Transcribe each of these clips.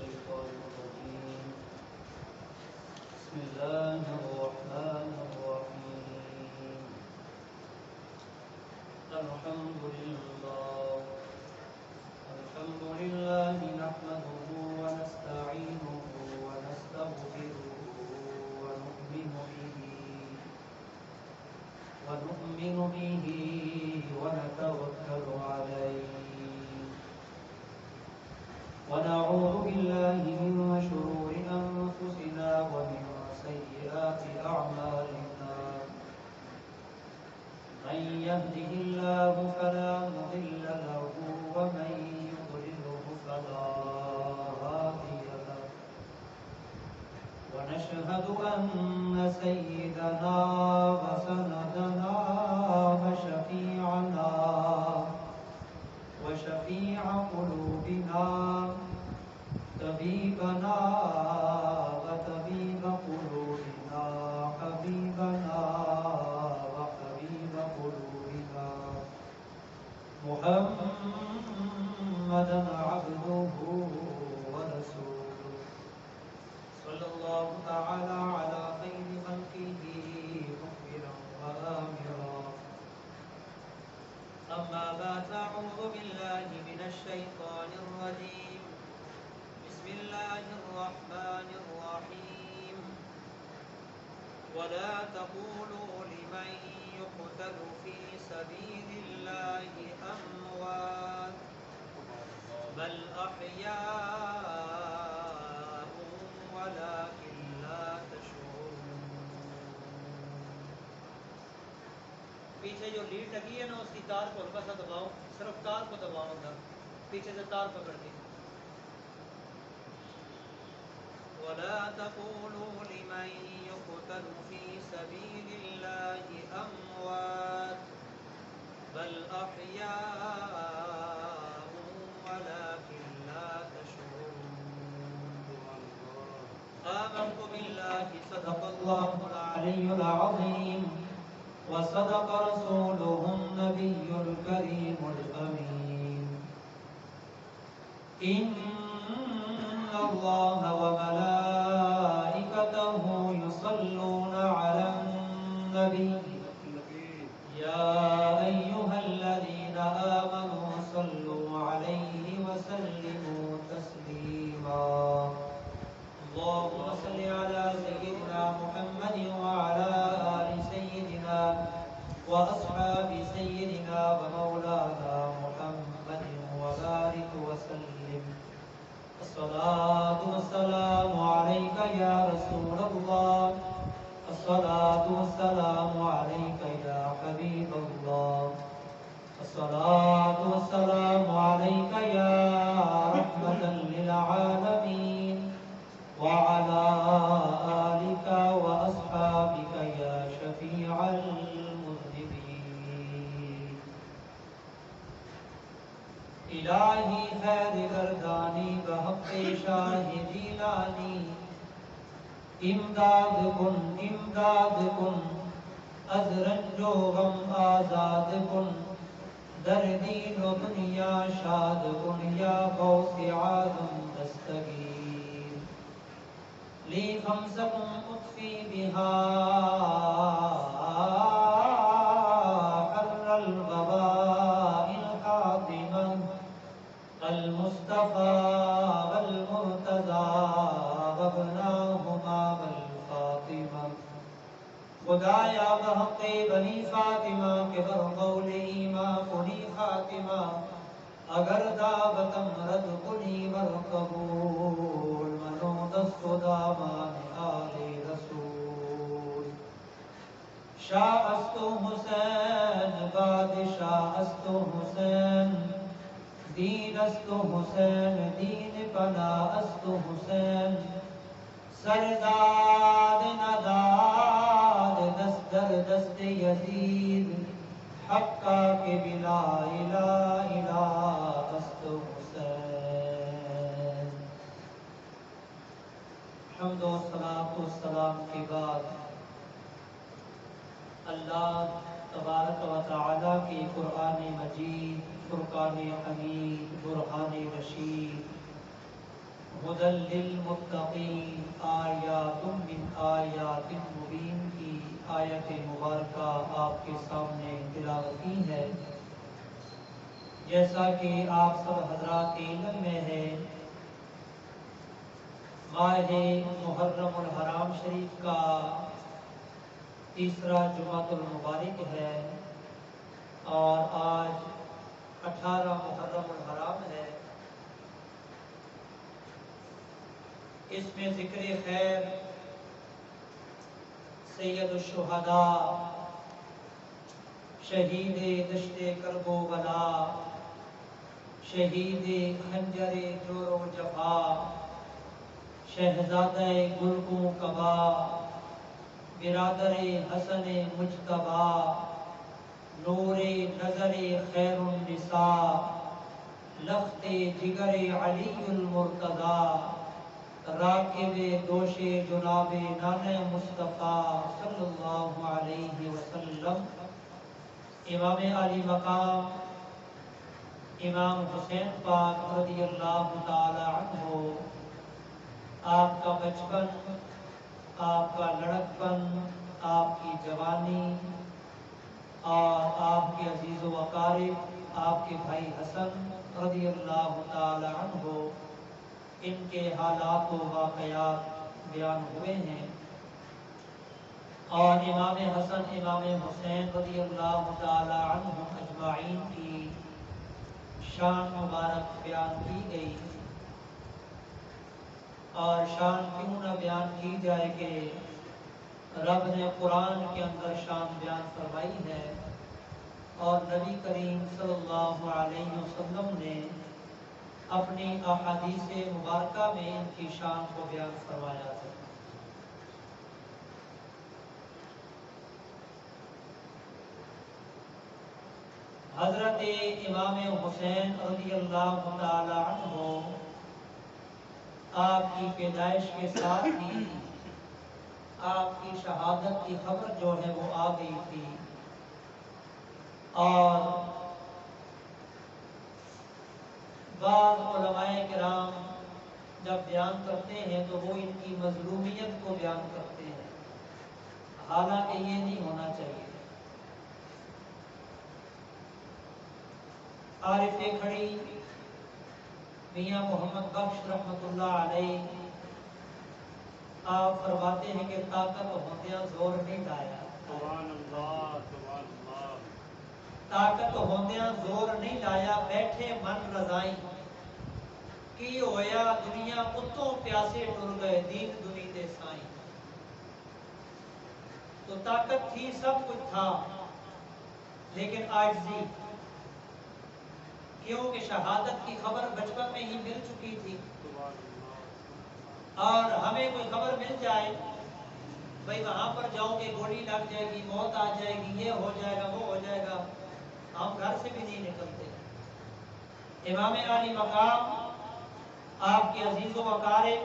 الشيطان الرجيم بسم الله الرحمن الرحيم الحمد لله نحمده ونستعينه ونستغفره ونؤمن به ونتوكل عليه ونعوذ بالله من شرور أنفسنا ومن سيئات أعمالنا من يهده الله فلا مضل له ومن يضلله فلا هادي له ونشهد أن سيدنا وسندنا وشفيع قلوبنا طبيبنا وطبيب قلوبنا حبيبنا وحبيب قلوبنا محمدا عبده ورسوله صلى الله تعالى على خير خلقه مخبرا وآمرا أما بعد أعوذ بالله من الشيطان الرجيم بسم الله الرحمن الرحيم ولا تقولوا لمن يقتل في سبيل الله أموات بل أحياء ولكن لا تشعرون. پیچھے جو لیڈ لگی ہے نا اس کی تار کو ہلکا سا دباؤ، صرف تار کو دباؤ گا، پیچھے سے تار پکڑ کے. ولا تقولوا لمن يقتل في سبيل الله أموات بل أحياء ولكن لا تشعرون. آمنت بالله صدق الله العلي العظيم وصدق رسوله النبي الكريم الأمين. إن الله وملائكته يصلون على النبي يا أيها الذين آمنوا صلوا عليه وسلموا تسليما. اللهم صل على سيدنا محمد وعلى آل سيدنا وأصحاب سيدنا ومولانا محمد وبارك وسلم. الصلاة والسلام عليك يا رسول الله، الصلاة والسلام عليك يا حبيب الله، الصلاة والسلام عليك يا رحمة للعالمين وعلى آلك وأصحابك يا شفيع المذنبين. الہی خیر گردانی بحق شاہ جیلانی امداد کن از رنج و غم آزاد کن در دین و دنیا شاد کن یا غوث اعظم دستگیر. لی خمسکم اطفی بها حر الوباء الحاطمہ المصطفى والمرتضى وابناهما والفاطمہ. خدایا بحق بنی فاطمہ کے بر قول ایمان کنی خاتمہ اگر دعوتم رد کنی ور قبول منو دست دامان آل رسول. شاہ است حسین بادشاہ است حسین دین است حسین دین پنا است حسین سرداد نداد دست در دست یزید حقا کے بلا الہ الہ است حسین. حمد و صلاۃ و سلام کے بعد اللہ تبارک و تعالی کی قرآن مجید، فرقان حمید، برہان رشید ہدی للمتقین آیات من آیات مبین کی آیت مبارکہ آپ کے سامنے تلاوت کی ہے۔ جیسا کہ آپ سب حضرات کے علم میں ہے، ماہ محرم الحرام شریف کا تیسرا جمعۃ المبارک ہے اور آج 18 محرم الحرام ہے۔ اس میں ذکر خیر سید الشہداء، شہید دشت کرب و بلا، شہید خنجر جور و جفا، شہزادہ گلگوں کبا، برادر حسن مجتبا، نور نظر خیر النساء، لخت جگر علی المرتضی، راکب دوش جناب نانا مصطفیٰ صلی اللہ علیہ وسلم، امام علی مقام امام حسین پاک رضی اللہ تعالی عنہ، آپ کا بچپن، آپ کا لڑکپن، آپ کی جوانی اور آپ کے عزیز و اقارب، آپ کے بھائی حسن رضی اللہ تعالی عنہ، ان کے حالات و واقعات بیان ہوئے ہیں، اور امام حسن امام حسین رضی اللہ تعالی عنہ اجمعین کی شان مبارک بیان کی گئی۔ اور شان کیوں نہ بیان کی جائے کہ رب نے قرآن کے اندر شان بیان فرمائی ہے، اور نبی کریم صلی اللہ علیہ وسلم نے اپنی احادیث مبارکہ میں ان کی شان کو بیان فرمایا ہے۔ حضرت امام حسین رضی اللہ تعالی عنہ، آپ کی پیدائش کے ساتھ ہی آپ کی شہادت کی خبر جو ہے وہ آ گئی تھی، اور بعض علماء کرام جب بیان کرتے ہیں تو وہ ان کی مظلومیت کو بیان کرتے ہیں، حالانکہ یہ نہیں ہونا چاہیے۔ عارف کھڑی میاں محمد بخش رحمۃ اللہ علیہ، آپ فرماتے ہیں کہ طاقت ہوندیاں زور نہیں لایا، سبحان اللہ سبحان اللہ، طاقت ہوندیاں زور نہیں لایا، بیٹھے من رضائی، کی ہویا دنیا اتوں پیاسے ٹر گئے، دین دنی دے سائیں۔ تو طاقت تھی، سب کچھ تھا، لیکن عاجزی، کیونکہ شہادت کی خبر بچپن میں ہی مل چکی تھی، اور ہمیں کوئی خبر مل جائے بھئی وہاں پر جاؤ گے گولی لگ جائے گی، موت آ جائے گی، یہ ہو جائے گا وہ ہو جائے گا، ہم گھر سے بھی نہیں نکلتے۔ امام علی مقام، آپ کے عزیز و اقارب،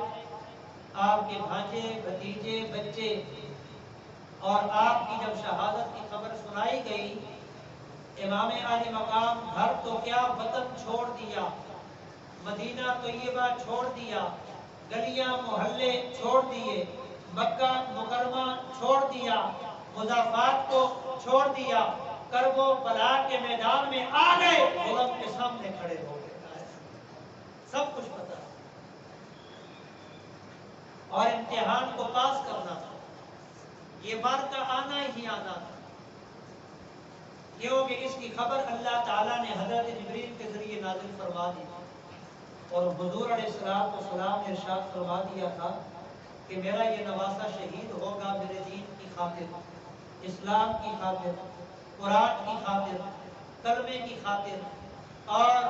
آپ کے بھانجے بھتیجے بچے، اور آپ کی جب شہادت کی خبر سنائی گئی، امام علی مقام گھر تو کیا وطن چھوڑ دیا، مدینہ طیبہ چھوڑ دیا، گلیاں محلے چھوڑ دیے، مکہ مکرمہ چھوڑ دیا، مضافات کو چھوڑ دیا، کرب و بلا کے میدان میں آ گئے، ظلم کے سامنے کھڑے ہو گئے، سب کچھ پتا، اور امتحان کو پاس کرنا تھا، یہ بار کا آنا ہی آنا تھا، کیونکہ اس کی خبر اللہ تعالیٰ نے حضرت جبریل کے ذریعے نازل فرما دی، اور حضور علیہ السلام نے ارشاد فرما دیا تھا کہ میرا یہ نواسہ شہید ہوگا میرے دین کی خاطر، اسلام کی خاطر، قرآن کی خاطر، کلمے کی خاطر، اور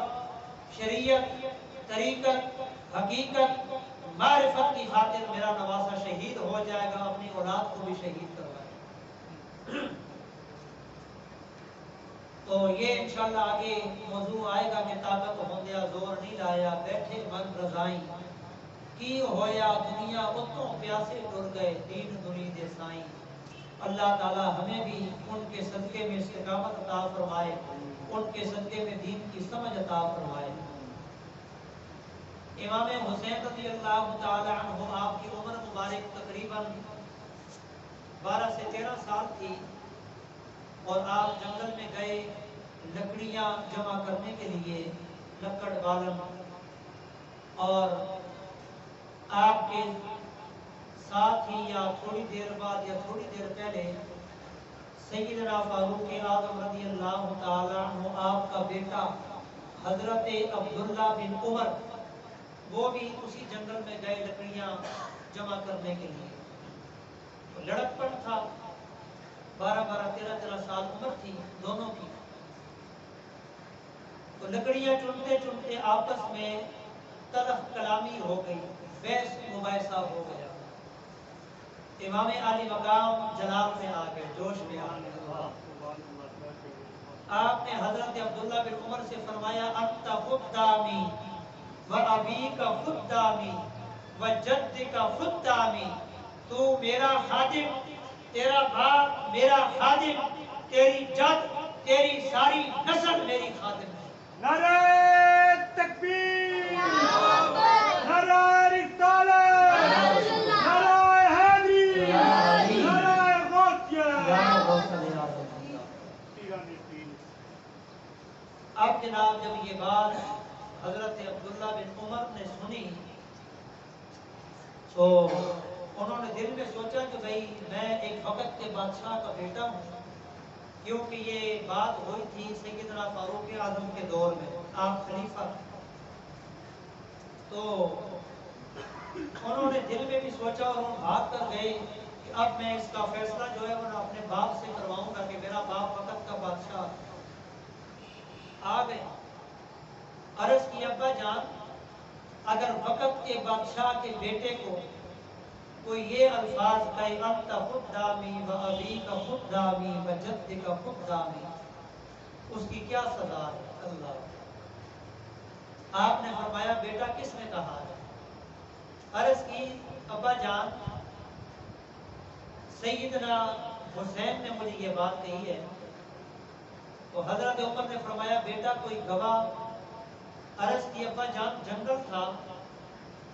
شریعت، طریقت، حقیقت، معرفت کی خاطر میرا نواسہ شہید ہو جائے گا، اپنی اولاد کو بھی شہید کروائے گا۔ تو یہ انشاءاللہ آگے موضوع آئے گا کہ طاقت ہوندیا زور نہیں لایا، بیٹھے من رضائیں، کی ہویا دنیا اتوں پیاسے ٹر گئے، دین دنی دے سائیں۔ اللہ تعالی ہمیں بھی ان کے صدقے میں استقامت عطا فرمائے، ان کے صدقے میں دین کی سمجھ عطا فرمائے۔ امام حسین رضی اللہ تعالی عنہ آپ کی عمر مبارک تقریباً 12 سے 13 سال تھی اور آپ جنگل میں گئے لکڑیاں جمع کرنے کے لیے، لکڑ بالن، اور آپ کے ساتھ ہی یا تھوڑی دیر بعد یا تھوڑی دیر پہلے سیدنا فاروق اعظم رضی اللہ تعالی عنہ آپ کا بیٹا حضرت عبداللہ بن عمر وہ بھی اسی جنگل میں گئے لکڑیاں جمع کرنے کے لیے۔ تو لڑکپن تھا، 12 13 سال عمر تھی دونوں کی۔ تو لکڑیاں چنتے چنتے آپس میں تلخ کلامی ہو گئی، بحث مباحثہ ہو گیا۔ امام علی مقام جلال میں آ گئے، جوش میں آ گئے۔ آپ نے حضرت عبداللہ بن عمر سے فرمایا انت خدامی و ابی کا خدامی و جد کا خدامی، تو میرا خادم، تیرا باپ میرا خادم، تیری جد، تیری ساری نسل میری خادم ہے۔ نعرہ تکبیر، نعرہ رسالت، نعرہ حیدری، نعرہ غوثیہ۔ اب جناب جب یہ بات حضرت عبداللہ بن عمر نے سنی تو انہوں نے دل میں سوچا کہ بھئی میں ایک وقت کے بادشاہ کا بیٹا ہوں، کیونکہ یہ بات ہوئی تھی سیدنا فاروق اعظم کے دور میں، آپ خلیفہ۔ تو انہوں نے دل میں بھی سوچا اور وہ بھاگ کر گئے کہ اب میں اس کا فیصلہ جو ہے وہ اپنے باپ سے کرواؤں گا کہ میرا باپ وقت کا بادشاہ۔ آ گئے، عرض کی ابا جان اگر وقت کے بادشاہ کے بیٹے کو کوئی یہ الفاظ کہے انت خدامی و ابی کا خدامی و جد کا خدامی، اس کی کیا سزا ہے؟ اللہ، آپ نے فرمایا بیٹا کس نے کہا ہے؟ عرض کی ابا جان سیدنا حسین نے مجھے یہ بات کہی ہے۔ تو حضرت عمر نے فرمایا بیٹا کوئی گواہ؟ عرض کی ابا جان جنگل تھا،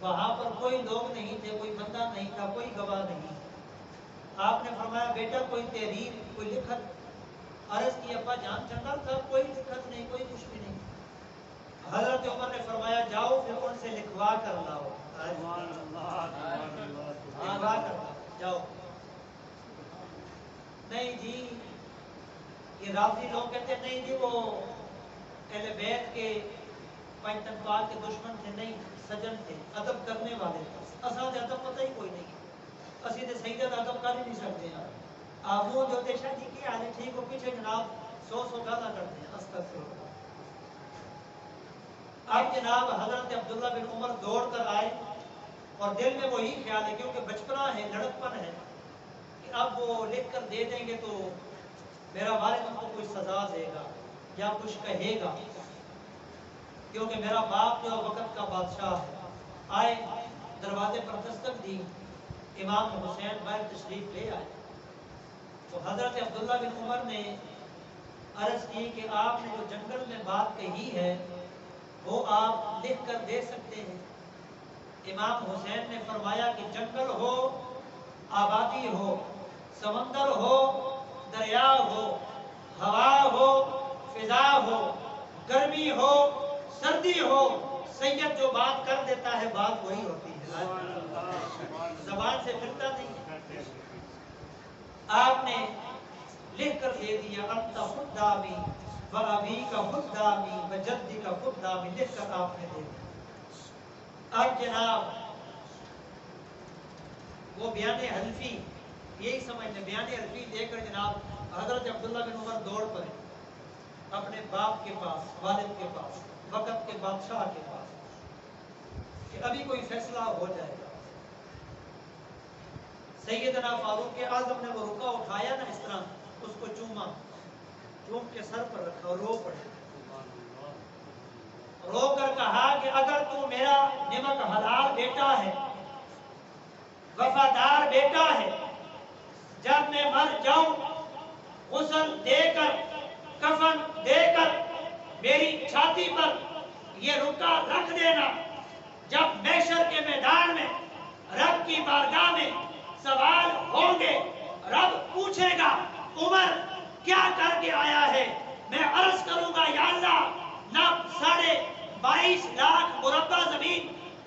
وہاں پر کوئی لوگ نہیں تھے، کوئی بندہ نہیں تھا، کوئی گواہ نہیں۔ آپ نے فرمایا بیٹا کوئی تحریر، کوئی لکھت؟ عرض کی ابا جان جنگل تھا، کوئی لکھت نہیں، کوئی کچھ بھی نہیں۔ حضرت عمر نے فرمایا جاؤ پھر ان سے لکھوا کر لاؤ، لکھوا کر لاؤ، جاؤ۔ نہیں جی، یہ رافضی لوگ کہتے ہیں نہیں جی وہ اہل بیت کے پنجتنپال کے دشمن تھے، نہیں سجن تھے، ادب کرنے والے تھے۔ اساں دے ادب پتہ ہی کوئی نہیں، اسی دے سیدت ادب کر ہی نہیں سکتے ہیں۔ آپ وہ جو تے شاہ جی کی حال ہے ٹھیک ہو، پیچھے جناب 100 گالا کرتے ہیں، استغفر۔ اب جناب حضرت عبداللہ بن عمر دوڑ کر آئے اور دل میں وہی خیال ہے کیونکہ بچپنا ہے، لڑکپن ہے، کہ اب وہ لکھ کر دے دیں گے تو میرا والد ان کو کوئی سزا دے گا یا کچھ کہے گا، کیونکہ میرا باپ جو وقت کا بادشاہ ہے۔ آئے، دروازے پر دستک دی، امام حسین باہر تشریف لے آئے۔ تو حضرت عبداللہ بن عمر نے عرض کی کہ آپ نے جو جنگل میں بات کہی ہے وہ آپ لکھ کر دے سکتے ہیں؟ امام حسین نے فرمایا کہ جنگل ہو، آبادی ہو، سمندر ہو، دریا ہو، ہوا ہو، فضا ہو، گرمی ہو، سردی ہو، سید جو بات کر دیتا ہے بات وہی ہوتی ہے، زبان سے پھرتا نہیں۔ آپ نے لکھ کر دے دیا انت خدامی و ابی کا خدامی و جدی کا خدامی، لکھ کر آپ نے دے دیا۔ اب جناب وہ بیان حلفی، یہی سمجھ لیں بیان حلفی دے کر جناب حضرت عبداللہ بن عمر دوڑ پڑے اپنے باپ کے پاس، والد کے پاس، وقت کے بادشاہ کے پاس، کہ ابھی کوئی فیصلہ ہو جائے گا۔ سیدنا فاروق اعظم نے وہ رکا اٹھایا نا اس طرح، اس کو چوما، چوم کے سر پر رکھا اور رو پڑے، رو کر کہا کہ اگر تو میرا نمک حلال بیٹا ہے، وفادار بیٹا ہے، جب میں مر جاؤں غسل دے کر، کفن دے کر میری چھاتی پر یہ رکا رکھ دینا، جب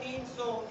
300,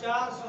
400,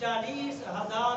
40,000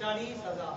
40,000।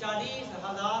40,000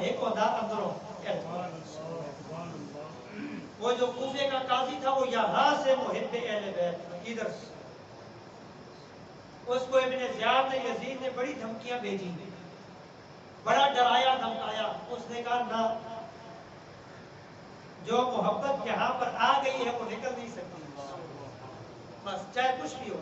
ایک ہوتا اندروں وہ جو کوفے کا قاضی تھا وہ یہاں سے محب اہل بیت ادھر سے اس کو ابن زیاد نے یزید نے بڑی دھمکیاں بھیجی بڑا ڈرایا دھمکایا اس نے کہا نہ جو محبت یہاں پر آ گئی ہے وہ نکل نہیں سکتی بس چاہے کچھ بھی ہو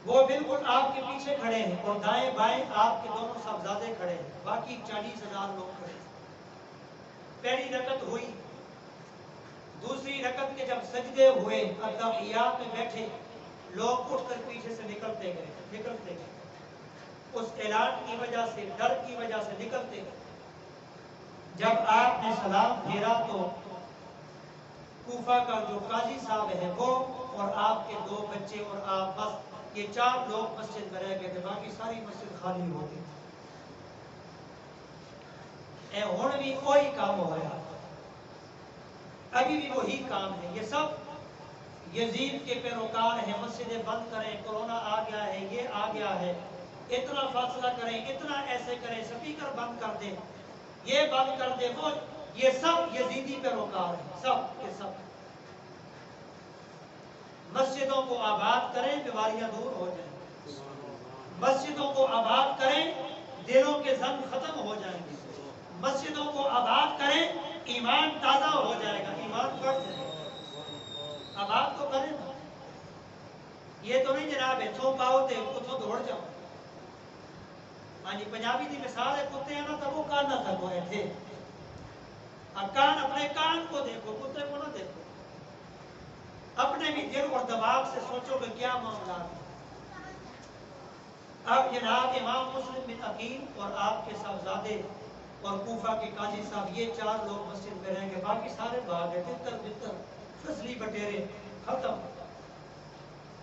وہ بالکل آپ کے پیچھے کھڑے ہیں اور دائیں بائیں آپ کے دونوں صاحبزادے کھڑے ہیں باقی 40,000 لوگ کھڑے ہیں پہلی رکعت ہوئی دوسری رکعت کے جب سجدے ہوئے اتحیات میں بیٹھے لوگ اٹھ کر پیچھے سے نکلتے گئے اس اعلان کی وجہ سے ڈر کی وجہ سے نکلتے گئے جب آپ نے سلام پھیرا تو کوفہ کا جو قاضی صاحب ہے وہ اور آپ کے 2 بچے اور آپ بس یہ 4 لوگ مسجد میں رہ گئے تھے باقی ساری مسجد خالی ہو گئی اے ہن بھی کوئی کام ہو رہا ابھی بھی وہی کام ہے یہ سب یزید کے پیروکار ہیں مسجدیں بند کریں کورونا آ گیا ہے یہ آ گیا ہے اتنا فاصلہ کریں اتنا ایسے کریں سپیکر بند کر دیں یہ بند کر دے وہ یہ سب یزیدی پیروکار ہیں سب کے سب مسجدوں کو آباد کریں بیماریاں دور ہو جائیں مسجدوں کو آباد کریں دلوں کے زنگ ختم ہو جائیں گے مسجدوں کو آباد کریں ایمان تازہ ہو جائے گا ایمان بڑھ جائے گا آباد تو کریں نا یہ تو نہیں جناب اتھوں پاؤ تے اتھوں دوڑ جاؤ ہاں جی پنجابی دی مثال ہے کتے ہیں نا تب وہ کان نہ تھکو تھے کان اپنے کان کو دیکھو کتے کو نہ دیکھو اپنے بھی دل اور دماغ سے سوچو کہ کیا معاملات ہیں اب جناب امام مسلم بن عقیل اور آپ کے صاحبزادے اور کوفہ کے قاضی صاحب یہ 4 لوگ مسجد میں رہیں گے باقی سارے بھاگ گئے بتر فصلی بٹیرے ختم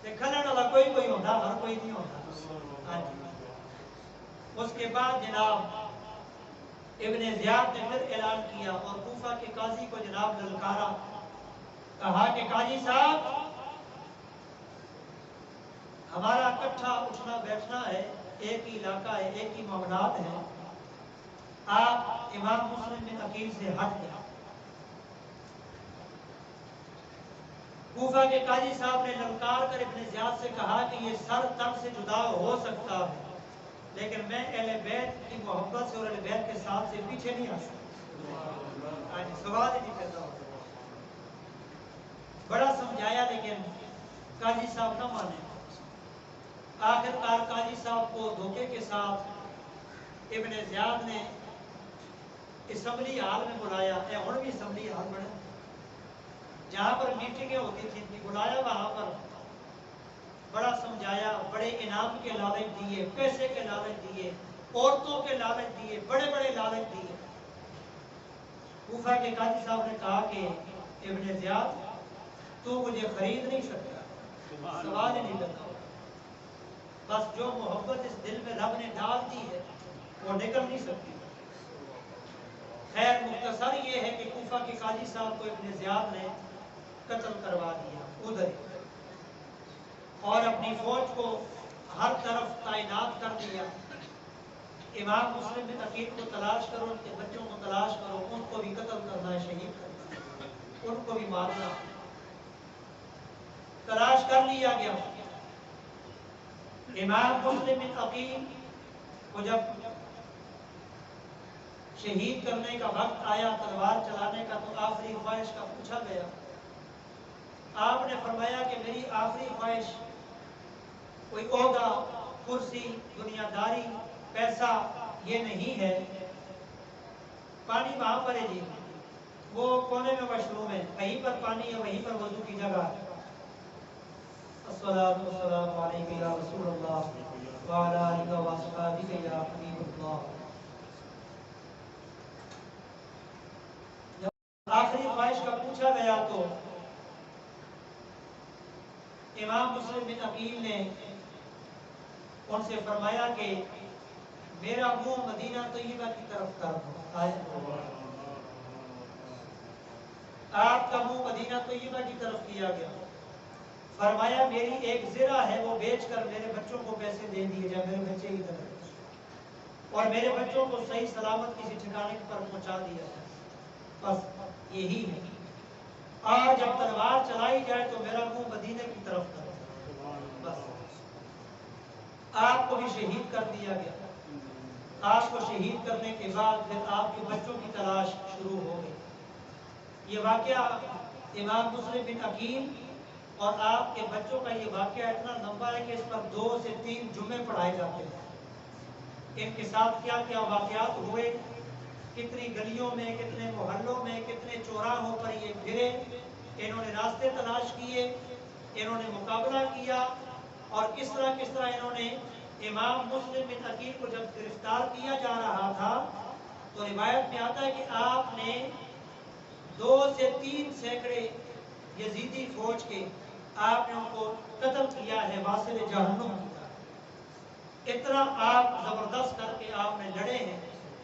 کھلن والا کوئی ہوتا ہر کوئی نہیں ہوتا اس کے بعد جناب ابن زیاد نے پھر اعلان کیا اور کوفہ کے قاضی کو جناب للکارا کہا کہ قاضی صاحب ہمارا اکٹھا اٹھنا بیٹھنا ہے ایک ہی علاقہ ہے ایک ہی معاملات ہیں آپ امام مسلم بن عقیل سے ہٹ گئے کوفہ کے قاضی صاحب نے للکار کر ابن زیاد سے کہا کہ یہ سر تن سے جدا ہو سکتا ہے لیکن میں اہل بیت کی محبت سے اور اہل بیت کے ساتھ سے پیچھے نہیں آ سکتا سوال ہی نہیں کرتا بڑا سمجھایا لیکن قاضی صاحب نہ مانے آخرکار قاضی صاحب کو دھوکے کے ساتھ ابن زیاد نے اسمبلی ہال میں بلایا ہن بھی اسمبلی ہال بنے جہاں پر میٹنگیں ہوتی تھی بلایا وہاں پر بڑا سمجھایا بڑے انعام کے لالچ دیے پیسے کے لالچ دیے عورتوں کے لالچ دیے بڑے بڑے لالچ دیے کوفہ کے قاضی صاحب نے کہا کہ ابن زیاد تو مجھے خرید نہیں سکتا سوال ہی نہیں کرتا بس جو محبت اس دل میں رب نے ڈال دی ہے وہ نکل نہیں سکتی خیر مختصر یہ ہے کہ کوفہ کے قاضی صاحب کو ابن زیاد نے قتل کروا دیا ادھر اور اپنی فوج کو ہر طرف تعینات کر دیا امام مسلم بن عقیل کو تلاش کرو ان کے بچوں کو تلاش کرو ان کو بھی قتل کرنا ہے شہید کرنا ہے ان کو بھی مارنا تلاش کر لیا گیا امام مسلم بن عقیل کو جب شہید کرنے کا وقت آیا تلوار چلانے کا تو آخری خواہش کا پوچھا گیا آپ نے فرمایا کہ میری آخری خواہش کوئی عہدہ کرسی دنیا داری پیسہ یہ نہیں ہے پانی وہاں پر ہے جی وہ کونے میں مشروم ہے وہیں پر پانی ہے وہیں پر وضو کی جگہ ہے الصلاۃ والسلام علیک یا رسول اللہ وعلی آلک و اصحابک یا حبیب اللہ آخری خواہش کا پوچھا گیا تو امام مسلم بن عقیل نے ان سے فرمایا کہ میرا منہ مدینہ طیبہ کی طرف کر دو آپ کا منہ مدینہ طیبہ کی طرف کیا گیا فرمایا میری ایک زرہ ہے وہ بیچ کر میرے بچوں کو پیسے دے دیے جائے میرے بچے کی طرف اور میرے بچوں کو صحیح سلامت کسی ٹھکانے پر پہنچا دیا جائے، بس یہی ہے۔ اور جب تلوار چلائی جائے تو میرا منہ مدینے کی طرف کرے، بس۔ آپ کو بھی شہید کر دیا گیا، آپ کو شہید کرنے کے بعد پھر آپ کے بچوں کی تلاش شروع ہو گئی۔ یہ واقعہ امام مسلم بن عقیل اور آپ کے بچوں کا یہ واقعہ اتنا لمبا ہے کہ اس پر 2 سے 3 جمعے پڑھائے جاتے ہیں۔ ان کے ساتھ کیا کیا واقعات ہوئے، کتنی گلیوں میں، کتنے محلوں میں، کتنے چوراہوں پر یہ پھرے، انہوں نے راستے تلاش کیے، انہوں نے مقابلہ کیا، اور کس طرح انہوں نے امام مسلم بن عقیل کو جب گرفتار کیا جا رہا تھا تو روایت میں آتا ہے کہ آپ نے 2 سے 3 سینکڑے یزیدی فوج کے آپ نے ان کو قتل کیا ہے، واصل جہنم کیا۔ اتنا آپ زبردست کر کے آپ نے لڑے ہیں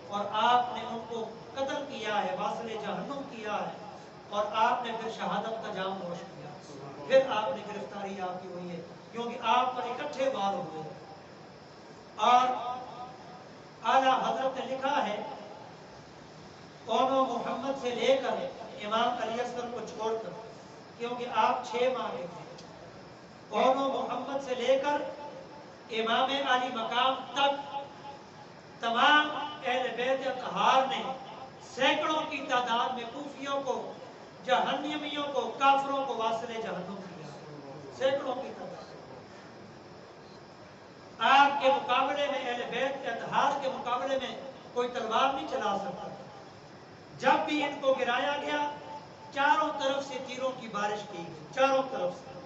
اور آپ نے ان کو قتل کیا ہے، واصل جہنم کیا ہے، اور آپ نے پھر شہادت کا جام نوش کیا، پھر آپ نے گرفتاری آپ کی ہوئی ہے، کیونکہ آپ پر اکٹھے وار ہوئے۔ اور اعلیٰ حضرت نے لکھا ہے، اونو محمد سے لے کر امام علی اصغر کو چھوڑ کر، کیونکہ آپ 6 ماہ کے تھے، اونو محمد سے لے کر امام علی مقام تک تمام اہل بیت اطہار نے سینکڑوں کی تعداد میں کوفیوں کو، جہنمیوں کو، کافروں کو واصل جہنم کیا، سینکڑوں کی تعداد۔ آپ کے مقابلے میں، اہل بیت اطہار کے مقابلے میں کوئی تلوار نہیں چلا سکتا۔ جب بھی ان کو گرایا گیا، چاروں طرف سے تیروں کی بارش کی گئی، چاروں طرف سے،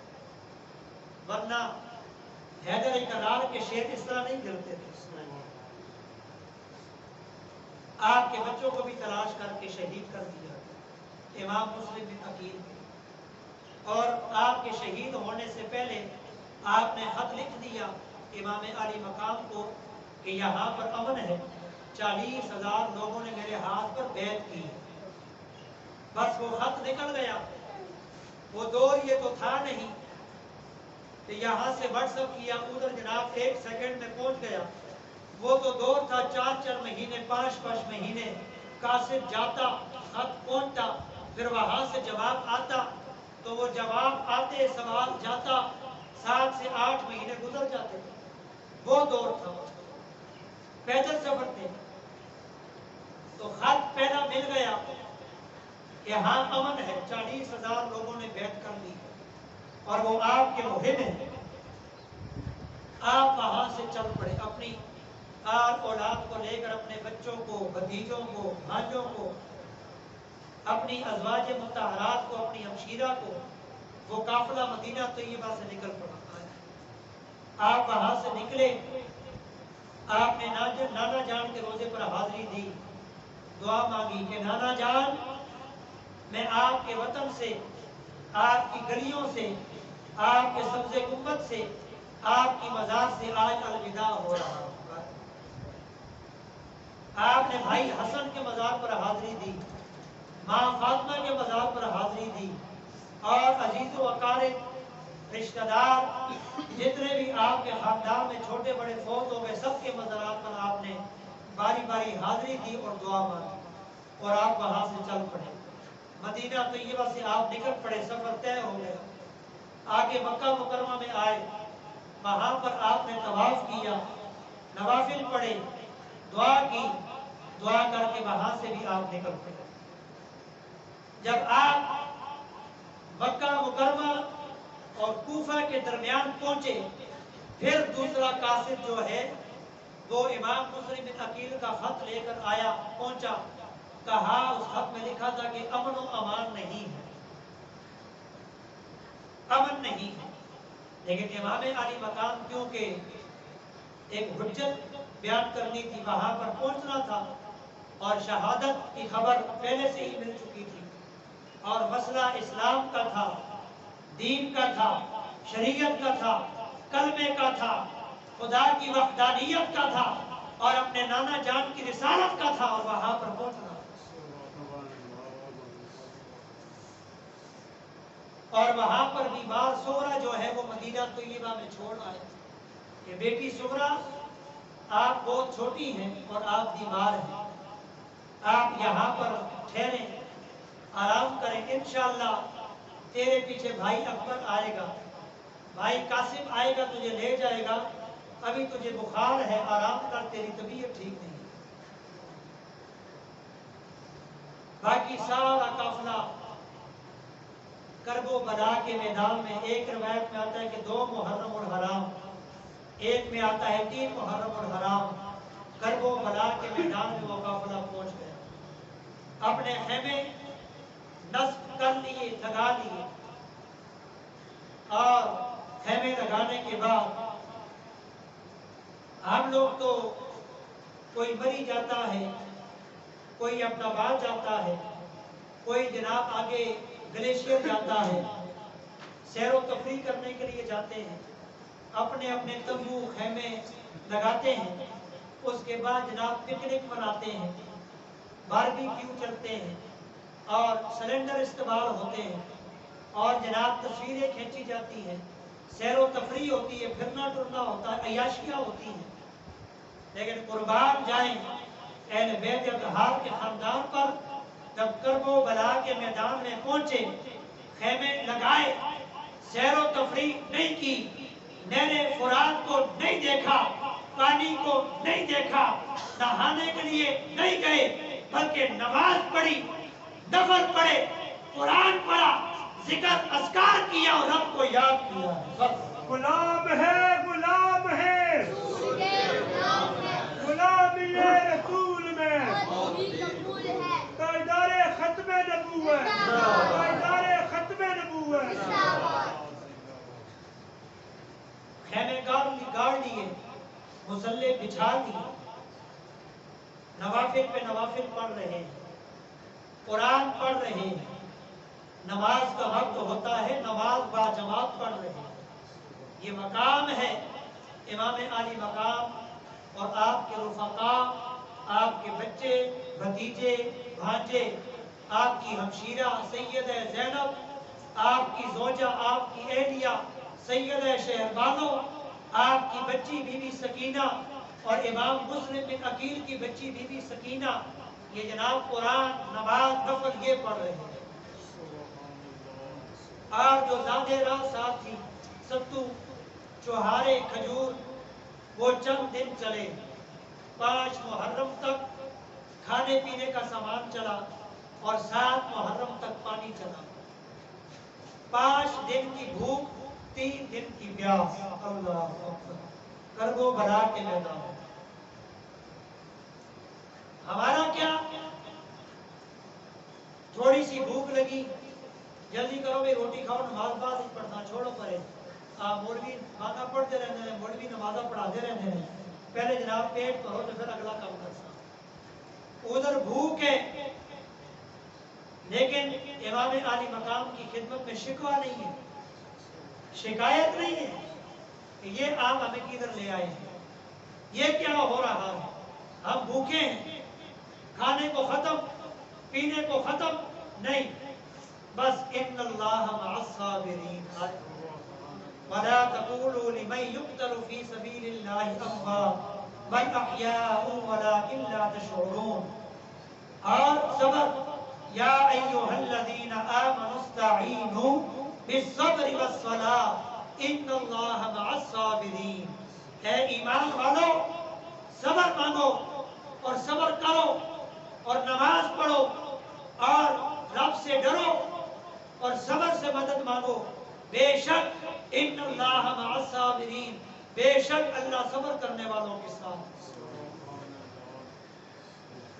ورنہ حیدر کرار کے شیر اس طرح نہیں گرتے تھے۔ آپ کے بچوں کو بھی تلاش کر کے شہید کر دیا امام مسلم بن عقیل نے، اور آپ کے شہید ہونے سے پہلے آپ نے خط لکھ دیا امام علی مقام کو کہ یہاں پر امن ہے، 40,000 لوگوں نے میرے ہاتھ پر بیعت کی۔ بس وہ خط نکل گیا، وہ دور یہ تو تھا نہیں کہ یہاں سے واٹس ایپ کیا، ادھر جناب 1 سیکنڈ میں پہنچ گیا۔ وہ تو دور تھا 4 مہینے، 5 مہینے قاصد جاتا، خط پہنچتا، پھر وہاں سے جواب آتا، تو وہ جواب آتے سوال جاتا، 7 سے 8 مہینے گزر جاتے تھے۔ وہ دور تھا، پیدل سفر تھے۔ تو خط پہلا مل گیا کہ ہاں امن ہے، 40,000 لوگوں نے بیعت کر لی، اور وہ آپ کے مہم ہیں۔ آپ وہاں سے چل پڑے، اپنی آل اولاد کو لے کر، اپنے بچوں کو، بھتیجوں کو، بھانجوں کو، اپنی ازواج مطہرات کو، اپنی ہمشیرہ کو، وہ قافلہ مدینہ طیبہ سے نکل پڑا۔ آپ وہاں سے نکلے، آپ نے نانا جان کے روزے پر حاضری دی، دعا مانگی کہ نانا جان، میں آپ کے وطن سے، آپ کی گلیوں سے، آپ کے سبز گنبد سے، آپ کی مزار سے آج الوداع ہو رہا ہوں۔ آپ نے بھائی حسن کے مزار پر حاضری دی، ماں فاطمہ کے مزار پر حاضری دی، اور عزیز و اقارب، رشتہ دار جتنے بھی آپ کے خاندان میں چھوٹے بڑے فوت ہو گئے، سب کے مزارات پر آپ نے باری باری حاضری دی اور دعا مانگی، اور آپ وہاں سے چل پڑے۔ مدینہ طیبہ سے آپ نکل پڑے، سفر طے ہو گیا، آگے مکہ مکرمہ میں آئے، وہاں پر آپ نے طواف کیا، نوافل پڑھے، دعا کی، دعا کر کے وہاں سے بھی آپ نکل پڑے۔ جب آپ مکہ مکرمہ اور کوفہ کے درمیان پہنچے، پھر دوسرا قاصد جو ہے وہ امام مسلم بن عقیل کا خط لے کر آیا، پہنچا، کہا، اس خط میں لکھا تھا کہ امن و امان نہیں ہے، امن نہیں ہے، لیکن امام علی مقام کیونکہ ایک حجت بیان کرنی تھی، وہاں پر پہنچنا تھا، اور شہادت کی خبر پہلے سے ہی مل چکی تھی، اور مسئلہ اسلام کا تھا، دین کا تھا، شریعت کا تھا، کلمے کا تھا، خدا کی وحدانیت کا تھا، اور اپنے نانا جان کی رسالت کا تھا، اور وہاں پر پہنچنا تھا۔ اور وہاں پر بیمار سغرا جو ہے وہ مدینہ طیبہ میں چھوڑ آئے کہ بیٹی سغرا آپ بہت چھوٹی ہیں اور آپ بیمار ہیں، آپ یہاں پر ٹھہریں، آرام کریں، انشاءاللہ تیرے پیچھے بھائی اکبر آئے گا، بھائی قاسم آئے گا، تجھے لے جائے گا، ابھی تجھے بخار ہے، آرام کر، تیری طبیعت ٹھیک نہیں۔ باقی سارا قافلہ کرب و بلا کے میدان میں، ایک روایت میں آتا ہے کہ 2 محرم الحرام، ایک میں آتا ہے 3 محرم الحرام، کرب و بلا کے میدان میں وہ قافلہ پہنچ گیا، اپنے خیمے نصب کر لیے، لگا لیے، اور خیمے لگانے کے بعد ہم لوگ تو کوئی مری جاتا ہے، کوئی اپنا بات جاتا ہے، کوئی جناب آگے گلیشیر جاتا ہے، سیر و تفریح کرنے کے لیے جاتے ہیں، اپنے اپنے تمبو خیمے لگاتے ہیں، اس کے بعد جناب پکنک مناتے ہیں، باربیکیو چلتے ہیں اور سلنڈر استعمال ہوتے ہیں اور جناب تصویریں کھینچی جاتی ہیں، سیر و تفریح ہوتی ہے، پھرنا ٹرنا ہوتا ہے، عیاشیاں ہوتی ہیں۔ لیکن قربان جائیں اہل بیت اطہار کے خاندان پر، جب کرب و بلا کے میدان میں پہنچے، خیمے لگائے، سیر و تفریح نہیں کی، نہر فرات کو نہیں دیکھا، پانی کو نہیں دیکھا، نہانے کے لیے نہیں گئے، بلکہ نماز پڑھی، نفل پڑھے، قرآن پڑھا، ذکر اذکار کیا اور رب کو یاد کیا۔ غلام ہے، غلام ہے، غلامی رسول میں، تاجدار ختم نبوت، تاجدار ختم نبوت۔ خیمے گاڑ لیے، مصلے بچھا دیے، نوافل پہ نوافل پڑھ رہے ہیں، قرآن پڑھ رہے ہیں، نماز کا وقت ہوتا ہے، نماز با جماعت پڑھ رہے ہیں۔ یہ مقام ہے امام علی مقام، اور آپ کے رفقاء، آپ کے بچے، بھتیجے، بھانجے، آپ کی ہمشیرہ سیدہ زینب، آپ کی زوجہ، آپ کی اہلیہ سیدہ شہربانو، آپ کی بچی بی بی سکینہ اور امام مسلم بن عقیل کی بچی بی بی سکینہ، یہ جناب قرآن، نماز، نفل یہ پڑھ رہے ہیں۔ اور جو زادے راہ ساتھی، ستو، چوہارے، کھجور، وہ چند دن چلے، 5 محرم تک کھانے پینے کا سامان چلا اور 7 محرم تک پانی چلا، 5 دن کی بھوک، 3 دن کی پیاس۔ اللہ اکبر، کرب و بلا کے میدان۔ ہمارا کیا، تھوڑی سی بھوک لگی، جلدی کرو بھائی روٹی کھاؤ، نماز بعد ہی پڑھنا، چھوڑو پرے، مولوی مانا پڑھتے رہنے ہیں، مولوی نمازہ پڑھاتے رہنے ہیں، پہلے جناب پیٹ بھرو تو پھر اگلا کام کرنا۔ ادھر بھوک ہے، لیکن امام علی مقام کی خدمت میں شکوہ نہیں ہے، شکایت نہیں ہے کہ یہ آپ ہمیں کدھر لے آئے ہیں، یہ کیا ہو رہا ہے، ہم بھوکے ہیں، کھانے کو ختم، پینے کو ختم نہیں، بس ان اللہ مع الصابرین، ولا تقولوا لمن يقتل في سبيل الله اموات بل احياء ولكن لا تشعرون۔ اور صبر، یا ایھا الذین آمنوا استعینوا بالصبر والصلاۃ ان اللہ مع الصابرین۔ اے ایمان والو، صبر مانگو اور صبر کرو اور نماز پڑھو اور رب سے ڈرو اور صبر سے مدد مانگو، بے شک ان اللہ مع الصابرین، بے شک اللہ صبر کرنے والوں کے ساتھ۔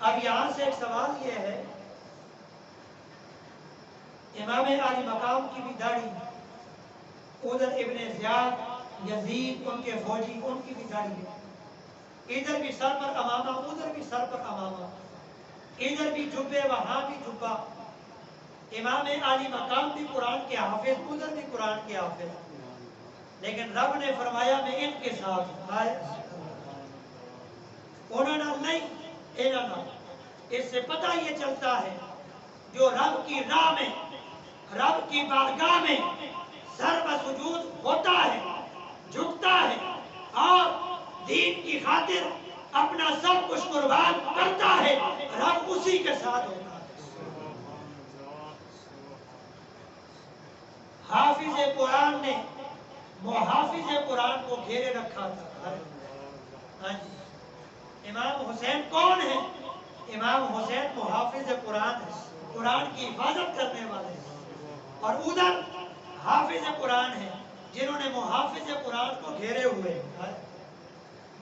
اب یہاں سے ایک سوال یہ ہے، امام علی مقام کی بھی داڑھی، ادھر ابن زیاد، یزید ان کے فوجی، ان کی بھی داڑھی ہے، ادھر بھی سر پر امامہ، ادھر بھی سر پر امامہ، ادھر بھی جبے، وہاں بھی جبہ، امام علی مقام بھی قرآن کے حافظ، ادھر بھی قرآن کے حافظ، لیکن رب نے فرمایا میں ان کے ساتھ آئے، انہوں نے نہیں، انہوں نے۔ اس سے پتہ یہ چلتا ہے جو رب کی راہ میں، رب کی بارگاہ میں سر و سجود ہوتا ہے، جھکتا ہے اور دین کی خاطر اپنا سب کچھ قربان کرتا ہے، رب اسی کے ساتھ ہوتا ہے۔ حافظ قرآن نے محافظ قرآن کو گھیرے رکھا تھا۔ ہاں جی، امام حسین کون ہے؟ امام حسین محافظ قرآن ہے، قرآن کی حفاظت کرنے والے ہیں، اور ادھر حافظ قرآن ہے جنہوں نے محافظ قرآن کو گھیرے ہوئے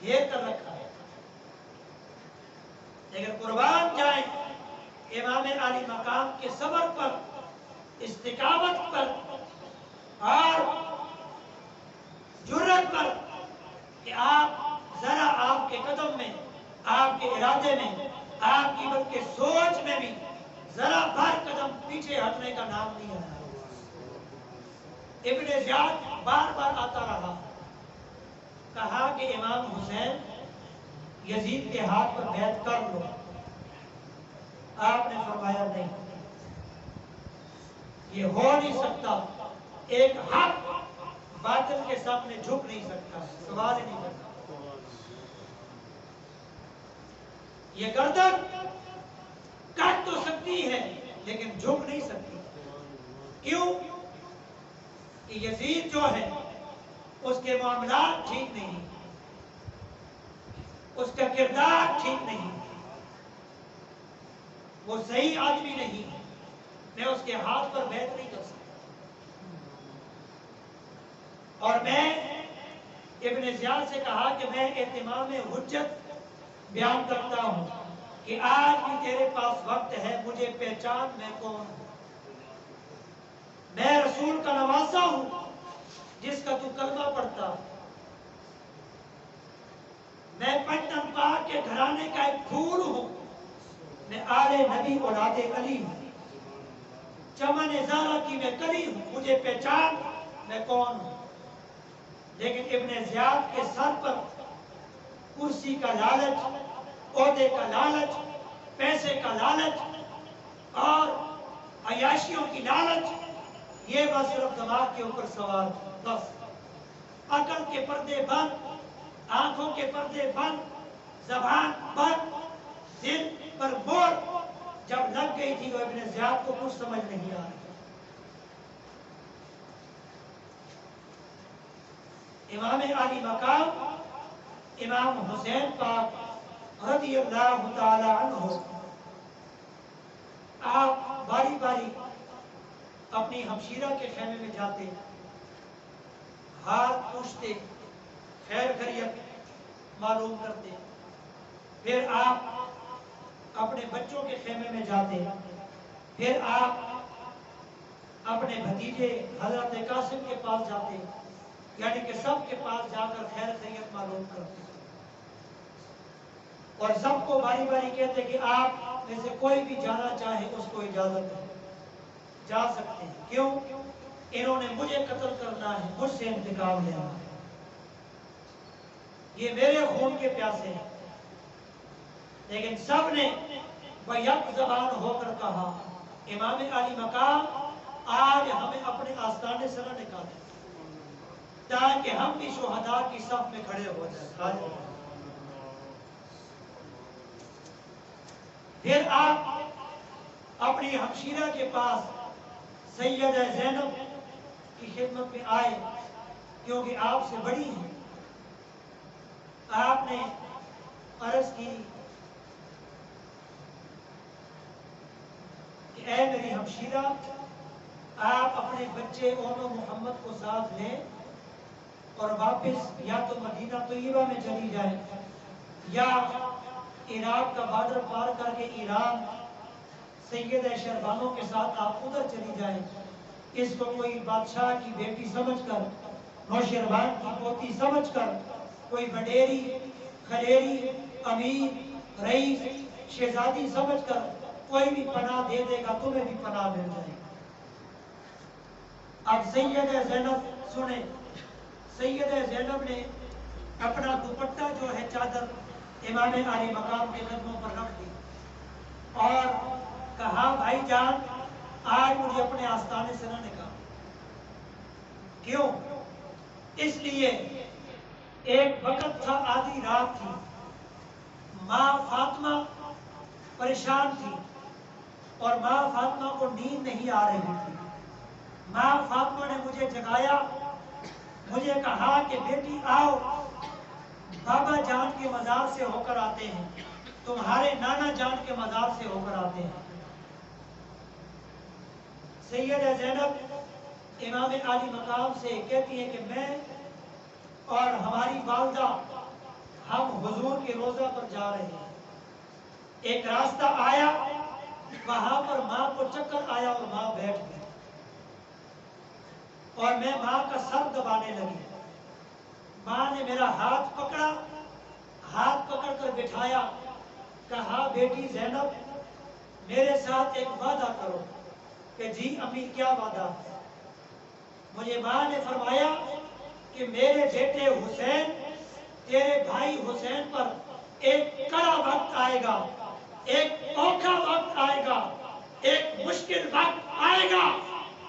گھیر کر رکھا ہے۔ لیکن قربان جائیں امام علی مقام کے صبر پر، استقامت پر اور جرأت پر کہ آپ ذرا آپ کے قدم میں، آپ کے ارادے میں، آپ کی بلکہ سوچ میں بھی ذرا بھر قدم پیچھے ہٹنے کا نام نہیں آیا۔ ابن زیاد بار بار آتا رہا، کہا کہ امام حسین یزید کے ہاتھ پر بیعت کر لو، آپ نے فرمایا نہیں، یہ ہو نہیں سکتا، ایک حق باطل کے سامنے جھک نہیں سکتا، سوال ہی نہیں کرتا۔ یہ گردن کٹ تو سکتی ہے لیکن جھک نہیں سکتی۔ کیوں؟ کہ یزید جو ہے اس کے معاملات ٹھیک نہیں، اس کا کردار ٹھیک نہیں، وہ صحیح آدمی نہیں، میں اس کے ہاتھ پر بیعت نہیں کر سکتا۔ اور میں ابن زیاد سے کہا کہ میں اتمام حجت بیان کرتا ہوں کہ آج بھی تیرے پاس وقت ہے، مجھے پہچان میں کون ہوں۔ میں رسول کا نواسا ہوں جس کا تو کلمہ پڑھتا، میں پنجتن پاک کے گھرانے کا ایک پھول ہوں، میں آل نبی اولاد علی ہوں، چمن زارہ کی میں کلی ہوں، مجھے پہچان میں کون ہوں۔ لیکن ابن زیاد کے سر پر کرسی کا لالچ، عہدے کا لالچ، پیسے کا لالچ اور عیاشیوں کی لالچ، یہ بس صرف دماغ کے اوپر سوار، بس عقل کے پردے بند، آنکھوں کے پردے بند، زبان بند، دل پر مور جب لگ گئی تھی تو ابن زیاد کو کچھ سمجھ نہیں آ رہا۔ امام علی مقام امام حسین پاک رضی اللہ تعالی عنہ، آپ باری باری اپنی ہمشیرہ کے خیمے میں جاتے، حال پوچھتے، خیر خیریت معلوم کرتے، پھر آپ اپنے بچوں کے خیمے میں جاتے، پھر آپ اپنے بھتیجے حضرت قاسم کے پاس جاتے، یعنی کہ سب کے پاس جا کر خیر خیریت معلوم کرتے، اور سب کو باری باری کہتے کہ آپ میں سے کوئی بھی جانا چاہے اس کو اجازت ہے، جا سکتے ہیں۔ کیوں؟ انہوں نے مجھے قتل کرنا ہے، مجھ سے انتقام لینا ہے، یہ میرے خون کے پیاسے ہیں۔ لیکن سب نے بیک زبان ہو کر کہا، امام علی مقام آج ہمیں اپنے آستانے سے نہ نکالیں تاکہ ہم بھی شہداء کی صف میں کھڑے ہو جائیں۔ پھر آپ اپنی ہمشیرہ کے پاس سیدہ زینب کی خدمت میں آئے، کیونکہ آپ سے بڑی ہیں۔ آپ نے عرض کی کہ اے میری ہمشیرہ، آپ اپنے بچے اونو محمد کو ساتھ لیں اور واپس یا تو مدینہ طیبہ میں چلی جائیں یا عراق کا بارڈر پار کر کے ایران سیدہ شہربانوں کے ساتھ آپ ادھر چلی جائیں۔ اس کو کوئی بادشاہ کی بیٹی سمجھ کر، نوشیروان کی پوتی سمجھ کر، کوئی وڈیری، خلیری، امیر، رئیس، شہزادی سمجھ کر کوئی بھی پناہ دے دے گا، تمہیں بھی پناہ مل جائے گی۔ اب سیدہ زینب سنیں، سیدہ زینب نے اپنا دوپٹہ جو ہے چادر امام علی مقام کے قدموں پر رکھ دی اور کہا، بھائی جان آج مجھے اپنے آستانے سے نہ نکال۔ کیوں؟ اس لیے ایک وقت تھا، آدھی رات تھی، ماں فاطمہ پریشان تھی اور ماں فاطمہ کو نیند نہیں آ رہی تھی۔ ماں فاطمہ نے مجھے جگایا، مجھے کہا کہ بیٹی آؤ، بابا جان کے مزار سے ہو کر آتے ہیں، تمہارے نانا جان کے مزار سے ہو کر آتے ہیں۔ سیدہ زینب امام عالی مقام سے کہتی ہے کہ میں اور ہماری والدہ ہم حضور کے روضہ پر جا رہے ہیں، ایک راستہ آیا، وہاں پر ماں کو چکر آیا اور ماں بیٹھ گئی اور میں ماں کا سر دبانے لگی۔ ماں نے میرا ہاتھ پکڑا، ہاتھ پکڑ کر بٹھایا، کہا بیٹی زینب میرے ساتھ ایک وعدہ کرو۔ کہ جی امی کیا وعدہ؟ مجھے ماں نے فرمایا کہ میرے بیٹے حسین، تیرے بھائی حسین پر ایک کڑا وقت آئے گا، ایک اوکھا وقت آئے گا، ایک مشکل وقت آئے گا،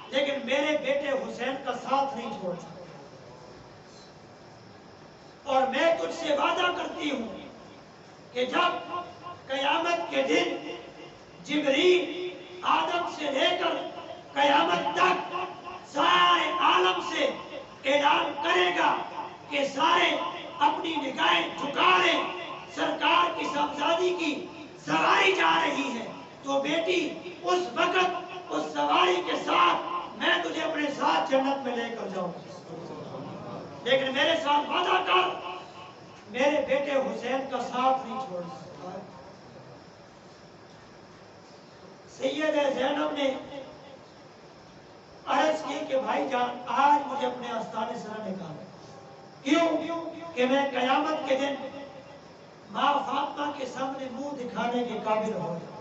لیکن میرے بیٹے حسین کا ساتھ نہیں چھوڑ سکتا۔ اور میں تجھ سے وعدہ کرتی ہوں کہ جب قیامت کے دن جبریل آدم سے لے کر قیامت تک سارے عالم سے اعلان کرے گا کہ سارے اپنی نگاہیں جھکا لیں، سرکار کی صاحبزادی کی سواری جا رہی ہے، تو بیٹی اس وقت اس سواری کے ساتھ میں تجھے اپنے ساتھ جنت میں لے کر جاؤں، لیکن میرے ساتھ وعدہ کر میرے بیٹے حسین کا ساتھ نہیں چھوڑ سکتا۔ سیدہ زینب نے عرض کی کہ بھائی جان آج مجھے اپنے آستانے سے نہ نکالو، کیوں کہ میں قیامت کے دن ماں فاطمہ کے سامنے منہ دکھانے کے قابل ہو جاؤں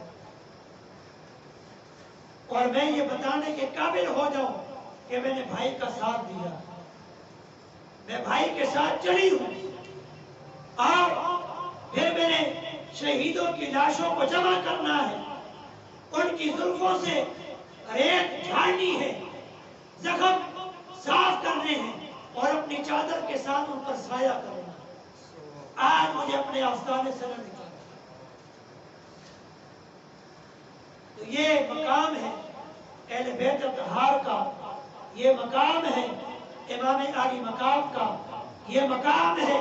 اور میں یہ بتانے کے قابل ہو جاؤں کہ میں نے بھائی کا ساتھ دیا، میں بھائی کے ساتھ چلی ہوں، اور پھر میں نے شہیدوں کی لاشوں کو جمع کرنا ہے، ان کی زلفوں سے ریت جھاڑنی ہے، زخم صاف کرنے ہیں اور اپنی چادر کے ساتھ ان پر سایہ کرنا ہے۔ آج مجھے اپنے آستانے سے نہ نکالنا۔ تو یہ مقام ہے اہل بیت اطہار کا، یہ مقام ہے امام عالی مقام کا، یہ مقام ہے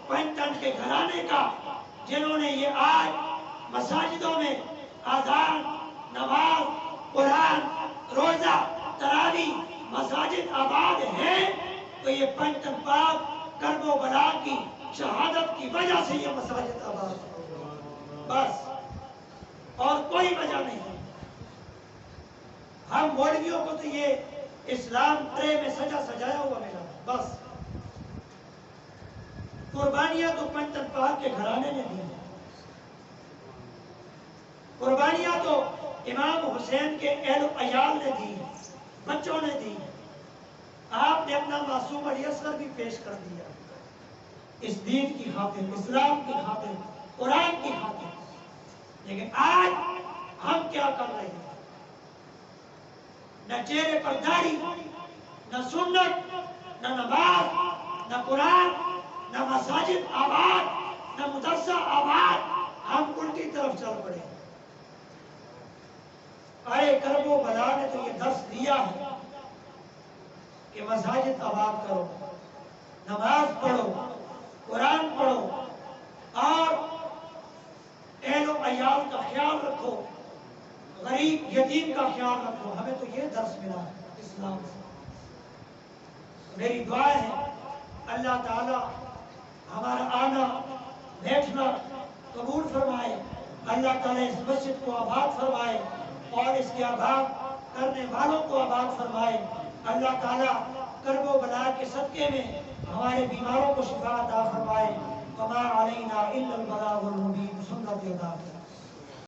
پنجتن کے گھرانے کا، جنہوں نے یہ آج مساجدوں میں اذان، نماز، قرآن، روزہ، تراویح مساجد آباد ہیں، تو یہ پنجتن پاک کرب و بلا کی شہادت کی وجہ سے یہ مساجد آباد ہیں، بس اور کوئی وجہ نہیں۔ ہم مولویوں کو تو یہ اسلام ٹرے میں سجا سجایا ہوا ملا، بس قربانیاں تو پنجتن پاک کے گھرانے نے دی ہیں، قربانیاں تو امام حسین کے اہل و عیال نے دی ہیں، بچوں نے دی ہیں۔ آپ نے اپنا معصوم علی اصغر بھی پیش کر دیا اس دین کی خاطر، اسلام کی خاطر، قرآن کی خاطر، لیکن آج ہم کیا کر رہے ہیں؟ نہ چہرے پر داڑھی، نہ سنت، نہ نماز، نہ قرآن، نہ مساجد آباد، نہ مدرسہ آباد، ہم الٹی طرف چل پڑے۔ ارے کرب و بلا نے تو یہ درس دیا ہے کہ مساجد آباد کرو، نماز پڑھو، قرآن پڑھو اور اہل و عیال کا خیال رکھو، غریب یتیم کا خیال رکھو۔ ہمیں تو یہ درس ملا ہے اسلام سے۔ میری دعا ہے اللہ تعالی ہمارا آنا بیٹھنا قبول فرمائے، اللہ تعالی اس مسجد کو آباد فرمائے اور اس کے آباد کرنے والوں کو آباد فرمائے۔ اللہ تعالی کرب و بلا کے صدقے میں ہمارے بیماروں کو شفا عطا فرمائے۔ وما علینا الا البلاغ المبین۔ سنت ادا